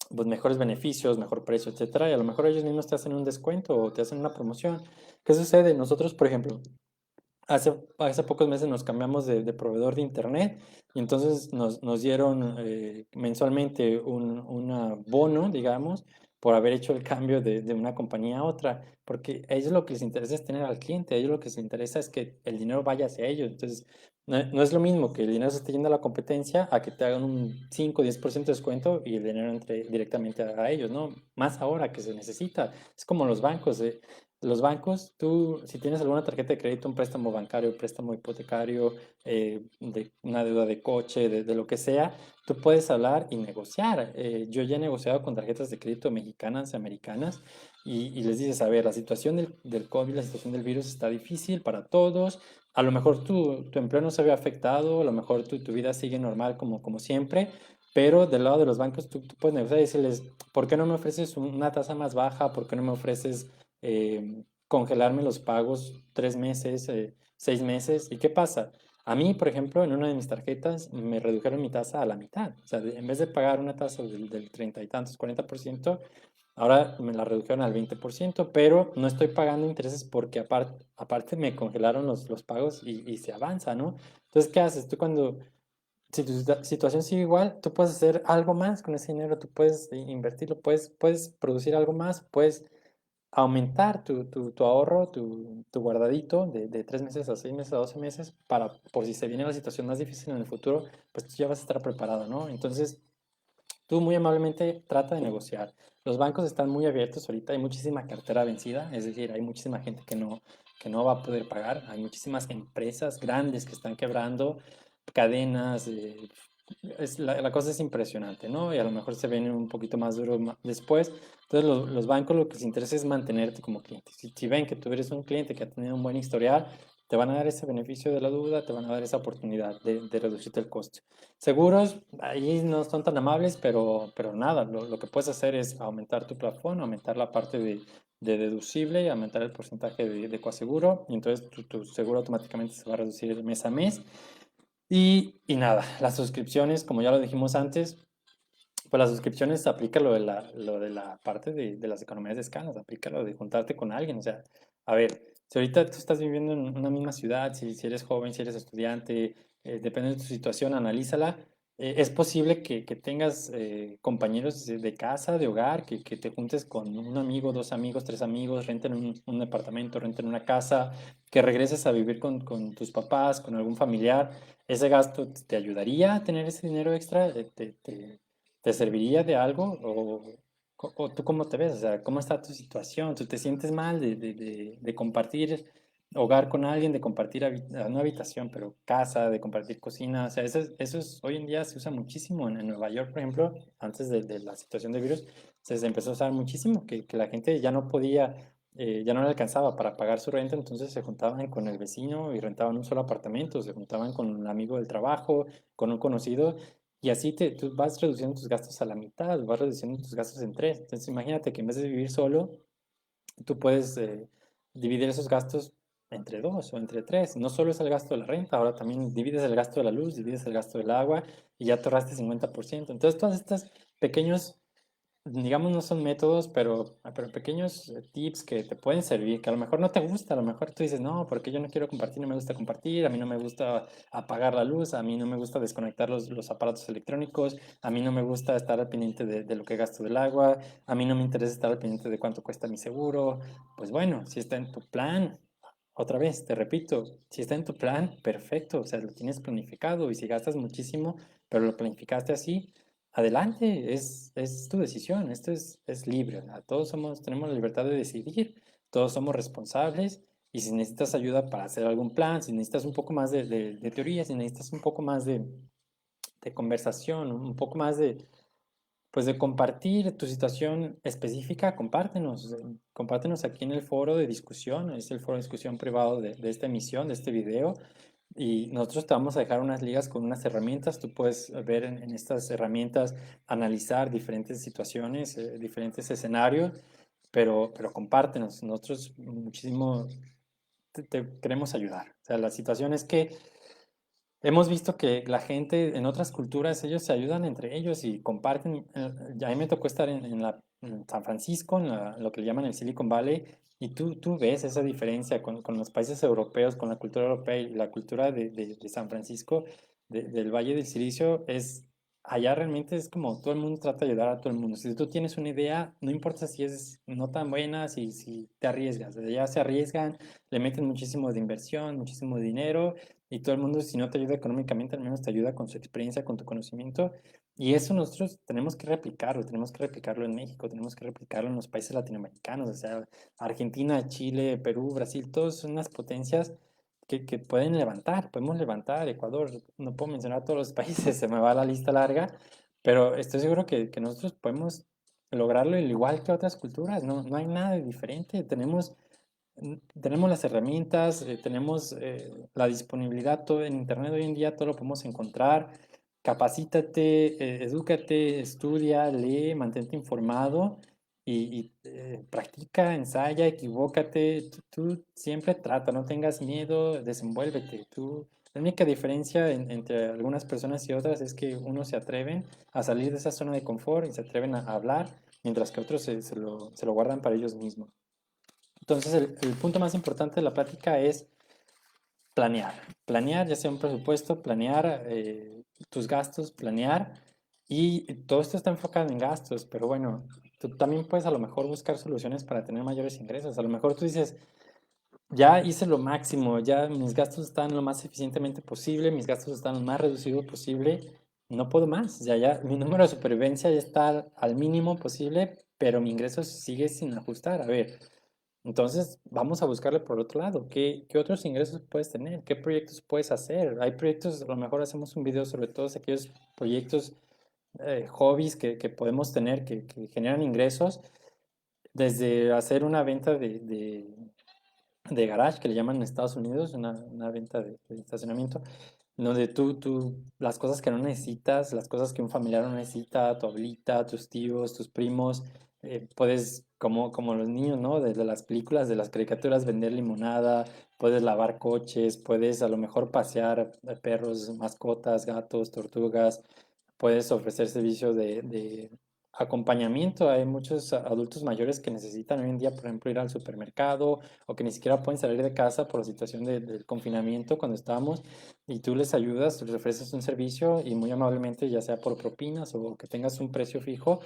pues mejores beneficios, mejor precio, etcétera, y a lo mejor ellos mismos te hacen un descuento o te hacen una promoción. ¿Qué sucede? Nosotros, por ejemplo, hace pocos meses nos cambiamos de proveedor de internet y entonces nos dieron mensualmente un bono, digamos, por haber hecho el cambio de una compañía a otra, porque a ellos lo que les interesa es tener al cliente, a ellos lo que les interesa es que el dinero vaya hacia ellos. Entonces, no es lo mismo que el dinero se esté yendo a la competencia a que te hagan un 5 o 10% de descuento y el dinero entre directamente a ellos, ¿no? Más ahora que se necesita. Es como los bancos. Los bancos, tú, si tienes alguna tarjeta de crédito, un préstamo bancario, un préstamo hipotecario, de una deuda de coche, de lo que sea, tú puedes hablar y negociar. Yo ya he negociado con tarjetas de crédito mexicanas y americanas y les dices, a ver, la situación del COVID, la situación del virus está difícil para todos. A lo mejor tu empleo no se ve afectado, a lo mejor tu vida sigue normal como siempre, pero del lado de los bancos tú puedes negociar y decirles, ¿por qué no me ofreces una tasa más baja? ¿Por qué no me ofreces congelarme los pagos 3 meses, 6 meses? ¿Y qué pasa? A mí, por ejemplo, en una de mis tarjetas me redujeron mi tasa a la mitad. O sea, en vez de pagar una tasa del 30 y tantos, 40%, ahora me la redujeron al 20%, pero no estoy pagando intereses porque aparte me congelaron los pagos y se avanza, ¿no? Entonces, ¿qué haces? Tú cuando, si tu situación sigue igual, tú puedes hacer algo más con ese dinero, tú puedes invertirlo, puedes producir algo más, puedes aumentar tu ahorro, tu guardadito de 3 meses a 6 meses a 12 meses para, por si se viene la situación más difícil en el futuro, pues tú ya vas a estar preparado, ¿no? Entonces, tú muy amablemente trata de negociar. Los bancos están muy abiertos ahorita, hay muchísima cartera vencida, es decir, hay muchísima gente que no va a poder pagar, hay muchísimas empresas grandes que están quebrando, cadenas, la cosa es impresionante, ¿no? Y a lo mejor se viene un poquito más duro después. Entonces, los bancos lo que les interesa es mantenerte como cliente. Si ven que tú eres un cliente que ha tenido un buen historial, te van a dar ese beneficio de la duda, te van a dar esa oportunidad de reducirte el costo. Seguros, ahí no son tan amables, pero nada, lo que puedes hacer es aumentar tu plafón, aumentar la parte de deducible y aumentar el porcentaje de coaseguro, y entonces tu seguro automáticamente se va a reducir mes a mes. Y nada, las suscripciones, como ya lo dijimos antes, pues las suscripciones aplica lo de la parte de las economías de escala, aplica lo de juntarte con alguien. O sea, a ver, si ahorita tú estás viviendo en una misma ciudad, si eres joven, si eres estudiante, depende de tu situación, analízala. Es posible que tengas compañeros de casa, de hogar, que te juntes con un amigo, dos amigos, tres amigos, renten un departamento, renten una casa, que regreses a vivir con tus papás, con algún familiar. ¿Ese gasto te ayudaría a tener ese dinero extra? ¿Te serviría de algo? O tú cómo te ves? O sea, ¿cómo está tu situación? ¿Tú te sientes mal de compartir hogar con alguien, de compartir no habitación, pero casa, de compartir cocina? O sea, hoy en día se usa muchísimo. En Nueva York, por ejemplo, antes de la situación de virus, se empezó a usar muchísimo, que la gente ya no podía, ya no le alcanzaba para pagar su renta, entonces se juntaban con el vecino y rentaban un solo apartamento, se juntaban con un amigo del trabajo, con un conocido, y así tú vas reduciendo tus gastos a la mitad, vas reduciendo tus gastos en tres. Entonces imagínate que en vez de vivir solo, tú puedes dividir esos gastos entre dos o entre tres. No solo es el gasto de la renta, ahora también divides el gasto de la luz, divides el gasto del agua y ya te ahorraste 50%. Entonces todas estas pequeños, digamos, no son métodos, pero pequeños tips que te pueden servir, que a lo mejor no te gusta, a lo mejor tú dices, no, porque yo no quiero compartir, no me gusta compartir, a mí no me gusta apagar la luz, a mí no me gusta desconectar los aparatos electrónicos, a mí no me gusta estar al pendiente de lo que gasto del agua, a mí no me interesa estar al pendiente de cuánto cuesta mi seguro. Pues bueno, si está en tu plan, otra vez, te repito, si está en tu plan, perfecto, o sea, lo tienes planificado, y si gastas muchísimo, pero lo planificaste así, adelante, es tu decisión, esto es libre, ¿verdad? Todos tenemos la libertad de decidir, todos somos responsables, y si necesitas ayuda para hacer algún plan, si necesitas un poco más de teoría, si necesitas un poco más de conversación, un poco más pues de compartir tu situación específica, compártenos aquí en el foro de discusión, es el foro de discusión privado de esta emisión, de este video, y nosotros te vamos a dejar unas ligas con unas herramientas. Tú puedes ver en estas herramientas, analizar diferentes situaciones, diferentes escenarios, pero compártenos. Nosotros muchísimo te queremos ayudar. O sea, la situación es que hemos visto que la gente en otras culturas, ellos se ayudan entre ellos y comparten. Ya a mí me tocó estar en San Francisco, lo que le llaman el Silicon Valley, y tú ves esa diferencia con los países europeos, con la cultura europea y la cultura de San Francisco, del Valle del Silicio. Allá realmente es como todo el mundo trata de ayudar a todo el mundo. Si tú tienes una idea, no importa si es no tan buena, si te arriesgas. Allá se arriesgan, le meten muchísimo de inversión, muchísimo dinero, y todo el mundo, si no te ayuda económicamente, al menos te ayuda con su experiencia, con tu conocimiento. Y eso nosotros tenemos que replicarlo en México, tenemos que replicarlo en los países latinoamericanos, o sea, Argentina, Chile, Perú, Brasil, todos son unas potencias que pueden levantar, podemos levantar. Ecuador, no puedo mencionar todos los países, se me va la lista larga, pero estoy seguro que nosotros podemos lograrlo igual que otras culturas. No hay nada de diferente, tenemos las herramientas, tenemos la disponibilidad, todo en Internet hoy en día, todo lo podemos encontrar. Capacítate, edúcate, estudia, lee, mantente informado y practica, ensaya, equivócate. Tú siempre trata, no tengas miedo, desenvuélvete. La única diferencia entre algunas personas y otras es que unos se atreven a salir de esa zona de confort y se atreven a hablar, mientras que otros se lo guardan para ellos mismos. Entonces, el punto más importante de la plática es planear. Planear, ya sea un presupuesto, planear tus gastos, planear. Y todo esto está enfocado en gastos, pero bueno, tú también puedes a lo mejor buscar soluciones para tener mayores ingresos. A lo mejor tú dices, ya hice lo máximo, ya mis gastos están lo más eficientemente posible, mis gastos están lo más reducido posible, no puedo más. Ya mi número de supervivencia ya está al mínimo posible, pero mi ingreso sigue sin ajustar. A ver, entonces, vamos a buscarle por otro lado. ¿Qué otros ingresos puedes tener? ¿Qué proyectos puedes hacer? Hay proyectos, a lo mejor hacemos un video sobre todos aquellos proyectos, hobbies que podemos tener que generan ingresos, desde hacer una venta de garage, que le llaman en Estados Unidos, una venta de estacionamiento, donde las cosas que no necesitas, las cosas que un familiar no necesita, tu abuelita, tus tíos, tus primos, puedes, como los niños, ¿no? Desde las películas, de las caricaturas, vender limonada, puedes lavar coches, puedes a lo mejor pasear perros, mascotas, gatos, tortugas, puedes ofrecer servicio de acompañamiento. Hay muchos adultos mayores que necesitan hoy en día, por ejemplo, ir al supermercado o que ni siquiera pueden salir de casa por la situación del confinamiento cuando estábamos y tú les ayudas, les ofreces un servicio y muy amablemente, ya sea por propinas o que tengas un precio fijo,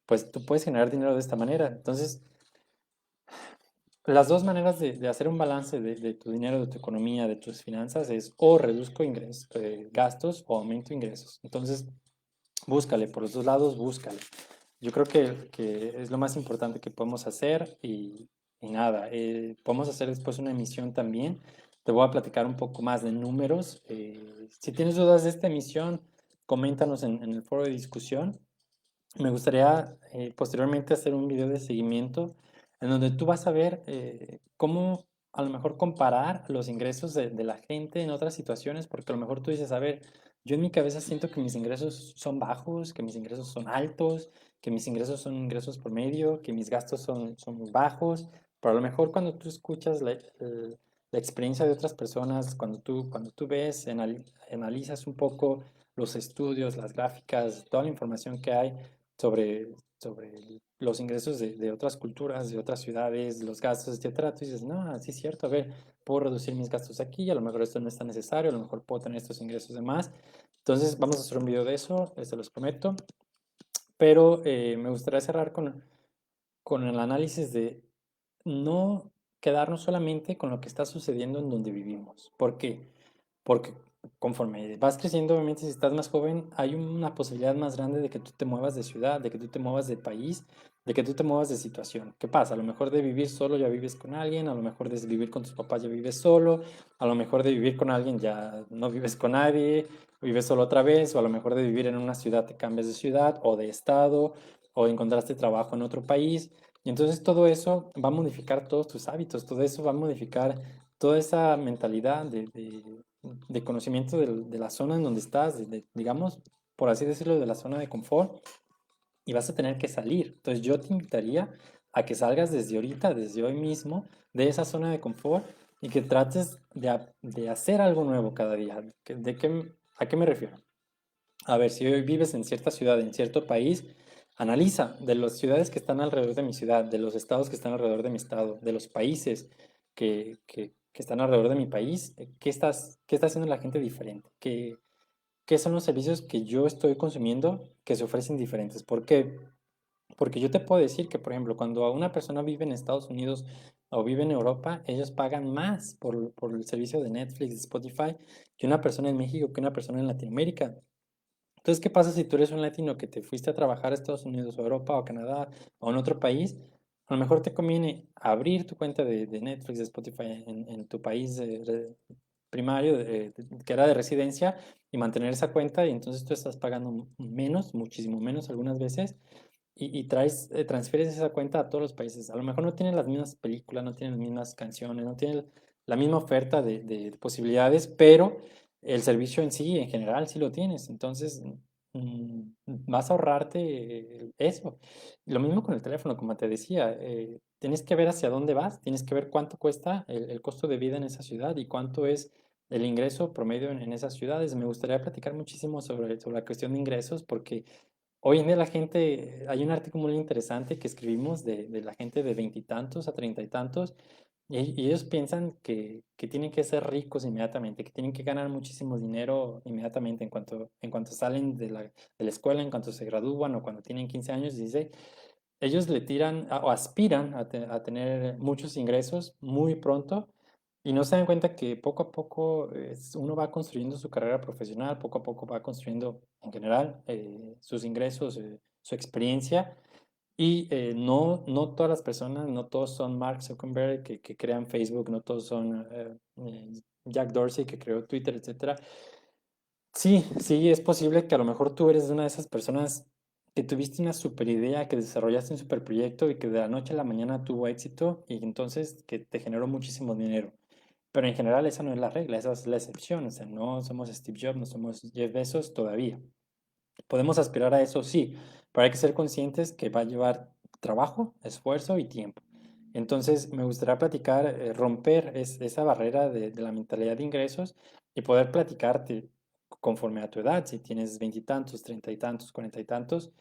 pues tú puedes generar dinero de esta manera. Entonces, las dos maneras de hacer un balance de tu dinero, de tu economía, de tus finanzas es o reduzco ingresos, gastos o aumento ingresos. Entonces, búscale, por los dos lados, búscale. Yo creo que es lo más importante que podemos hacer y nada, podemos hacer después una emisión también. Te voy a platicar un poco más de números. Si tienes dudas de esta emisión, coméntanos en el foro de discusión. Me gustaría posteriormente hacer un video de seguimiento en donde tú vas a ver cómo a lo mejor comparar los ingresos de la gente en otras situaciones, porque a lo mejor tú dices, a ver, yo en mi cabeza siento que mis ingresos son bajos, que mis ingresos son altos, que mis ingresos son ingresos promedio, que mis gastos son muy bajos, pero a lo mejor cuando tú escuchas la experiencia de otras personas, cuando tú ves, analizas un poco los estudios, las gráficas, toda la información que hay, sobre los ingresos de otras culturas, de otras ciudades, los gastos, etcétera, tú dices, no, sí es cierto, a ver, puedo reducir mis gastos aquí, a lo mejor esto no es tan necesario, a lo mejor puedo tener estos ingresos de más. Entonces, vamos a hacer un video de eso, se los prometo, pero me gustaría cerrar con el análisis de no quedarnos solamente con lo que está sucediendo en donde vivimos. ¿Por qué? Porque conforme vas creciendo, obviamente si estás más joven, hay una posibilidad más grande de que tú te muevas de ciudad, de que tú te muevas de país, de que tú te muevas de situación. ¿Qué pasa? A lo mejor de vivir solo ya vives con alguien, a lo mejor de vivir con tus papás ya vives solo, a lo mejor de vivir con alguien ya no vives con nadie, vives solo otra vez, o a lo mejor de vivir en una ciudad te cambias de ciudad o de estado, o encontraste trabajo en otro país. Y entonces todo eso va a modificar todos tus hábitos, todo eso va a modificar toda esa mentalidad de conocimiento de la zona en donde estás, digamos, por así decirlo, de la zona de confort, y vas a tener que salir. Entonces yo te invitaría a que salgas desde ahorita, desde hoy mismo, de esa zona de confort y que trates de hacer algo nuevo cada día. ¿A qué me refiero? A ver, si hoy vives en cierta ciudad, en cierto país, analiza de las ciudades que están alrededor de mi ciudad, de los estados que están alrededor de mi estado, de los países que están alrededor de mi país, qué está haciendo la gente diferente? ¿Qué son los servicios que yo estoy consumiendo que se ofrecen diferentes? ¿Por qué? Porque yo te puedo decir que, por ejemplo, cuando una persona vive en Estados Unidos o vive en Europa, ellos pagan más por el servicio de Netflix, de Spotify, que una persona en México, que una persona en Latinoamérica. Entonces, ¿qué pasa si tú eres un latino que te fuiste a trabajar a Estados Unidos o Europa o Canadá o en otro país? A lo mejor te conviene abrir tu cuenta de Netflix, de Spotify en tu país primario, que era de residencia, y mantener esa cuenta y entonces tú estás pagando menos, muchísimo menos algunas veces, y transfieres esa cuenta a todos los países. A lo mejor no tienen las mismas películas, no tienen las mismas canciones, no tienen la misma oferta de posibilidades, pero el servicio en sí, en general, sí lo tienes. Entonces, vas a ahorrarte eso. Lo mismo con el teléfono, como te decía, tienes que ver hacia dónde vas, tienes que ver cuánto cuesta el costo de vida en esa ciudad y cuánto es el ingreso promedio en esas ciudades. Me gustaría platicar muchísimo sobre la cuestión de ingresos porque hoy en día la gente, hay un artículo muy interesante que escribimos de la gente de veintitantos a treinta y tantos, y ellos piensan que tienen que ser ricos inmediatamente, que tienen que ganar muchísimo dinero inmediatamente en cuanto salen de la escuela, en cuanto se gradúan o cuando tienen 15 años, dice, ellos le tiran o aspiran a tener muchos ingresos muy pronto y no se dan cuenta que poco a poco uno va construyendo su carrera profesional, poco a poco va construyendo en general sus ingresos, su experiencia y no todas las personas, no todos son Mark Zuckerberg que crean Facebook, no todos son Jack Dorsey que creó Twitter, etcétera. Sí, sí, es posible que a lo mejor tú eres una de esas personas que tuviste una super idea, que desarrollaste un super proyecto y que de la noche a la mañana tuvo éxito y entonces que te generó muchísimo dinero. Pero en general esa no es la regla, esa es la excepción. O sea, no somos Steve Jobs, no somos Jeff Bezos todavía. Podemos aspirar a eso, sí, pero hay que ser conscientes que va a llevar trabajo, esfuerzo y tiempo. Entonces, me gustaría platicar, romper esa barrera de la mentalidad de ingresos y poder platicarte conforme a tu edad, si tienes veintitantos, treinta y tantos, cuarenta y tantos,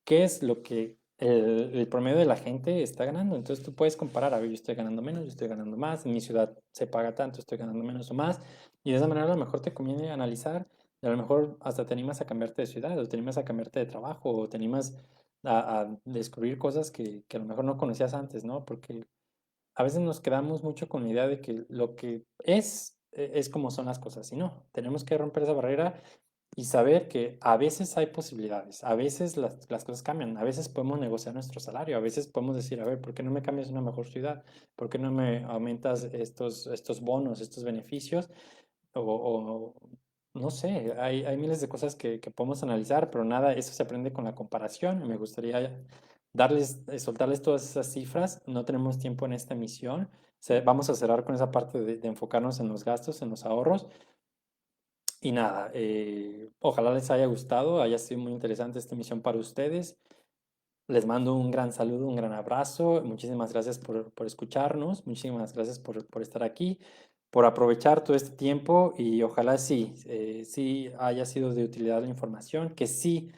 qué es lo que el promedio de la gente está ganando. Entonces, tú puedes comparar, a ver, yo estoy ganando menos, yo estoy ganando más, en mi ciudad se paga tanto, estoy ganando menos o más, y de esa manera a lo mejor te conviene analizar y a lo mejor hasta te animas a cambiarte de ciudad, o te animas a cambiarte de trabajo, o te animas a descubrir cosas que a lo mejor no conocías antes, ¿no? Porque a veces nos quedamos mucho con la idea de que lo que es como son las cosas, y no, tenemos que romper esa barrera y saber que a veces hay posibilidades, a veces las cosas cambian, a veces podemos negociar nuestro salario, a veces podemos decir, a ver, ¿por qué no me cambias a una mejor ciudad? ¿Por qué no me aumentas estos bonos, estos beneficios? O no sé, hay miles de cosas que podemos analizar, pero nada, eso se aprende con la comparación. Me gustaría soltarles todas esas cifras. No tenemos tiempo en esta emisión. Vamos a cerrar con esa parte de enfocarnos en los gastos, en los ahorros. Y nada, ojalá les haya gustado, haya sido muy interesante esta emisión para ustedes. Les mando un gran saludo, un gran abrazo. Muchísimas gracias por escucharnos. Muchísimas gracias por estar aquí, por aprovechar todo este tiempo y ojalá sí, sí haya sido de utilidad la información, que sí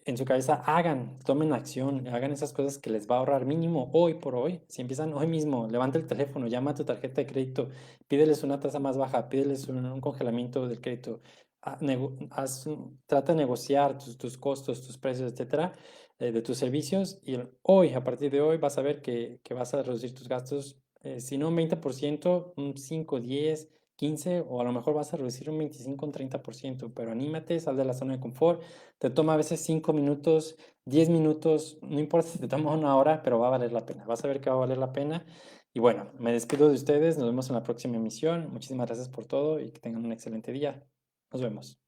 en su cabeza hagan, tomen acción, hagan esas cosas que les va a ahorrar mínimo hoy por hoy. Si empiezan hoy mismo, levanta el teléfono, llama a tu tarjeta de crédito, pídeles una tasa más baja, pídeles un congelamiento del crédito, trata de negociar tus costos, tus precios, etcétera, de tus servicios y hoy, a partir de hoy, vas a ver que vas a reducir tus gastos, si no un 20%, un 5, 10, 15 o a lo mejor vas a reducir un 25, un 30%, pero anímate, sal de la zona de confort. Te toma a veces 5 minutos, 10 minutos, no importa si te toma una hora, pero va a valer la pena. Vas a ver que va a valer la pena. Y bueno, me despido de ustedes. Nos vemos en la próxima emisión. Muchísimas gracias por todo y que tengan un excelente día. Nos vemos.